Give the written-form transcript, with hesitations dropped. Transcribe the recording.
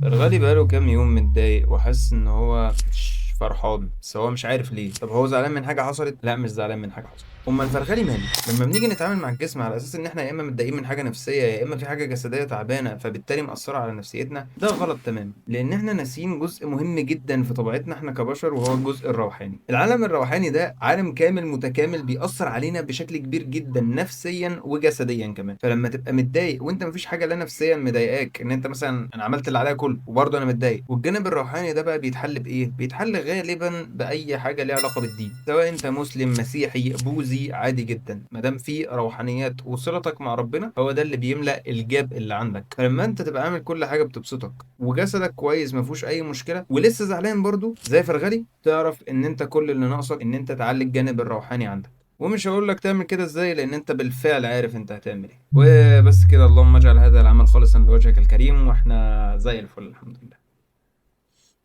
الغالي بقاله كام يوم متضايق وحاسس ان هو مش فرحان، بس هو مش عارف ليه. طب هو زعلان من حاجه حصلت؟ لا، مش زعلان من حاجه حصلت. امال الفرغلي ماله؟ لما بنيجي نتعامل مع الجسم على اساس ان احنا يا اما متضايقين من حاجه نفسيه يا اما في حاجه جسديه تعبانه فبالتالي مأثره على نفسيتنا، ده غلط تماما، لان احنا ناسيين جزء مهم جدا في طبيعتنا احنا كبشر، وهو الجزء الروحاني. العالم الروحاني ده عالم كامل متكامل بيأثر علينا بشكل كبير جدا نفسيا وجسديا كمان. فلما تبقى متضايق وانت مفيش حاجه لا نفسيا مضايقاك، ان انت مثلا انا عملت اللي عليا كله وبرضه انا متضايق، والجانب الروحاني ده بقى بيتحل بايه؟ بيتحل غالبا باي حاجه ليها علاقه بالدين، سواء انت مسلم مسيحي بوذي، عادي جدا، ما دام في روحانيات وصلتك مع ربنا هو ده اللي بيملأ الجاب اللي عندك. فلما انت تبقى عامل كل حاجه بتبسطك وجسدك كويس ما فيهوش اي مشكله ولسه زعلان برضه زي فرغلي، تعرف ان انت كل اللي ناقصك ان انت تعلي الجانب الروحاني عندك. ومش هقول لك تعمل كده ازاي، لان انت بالفعل عارف انت هتعمل ايه. وبس كده، اللهم اجعل هذا العمل خالصا لوجهك الكريم، واحنا زي الفل الحمد لله.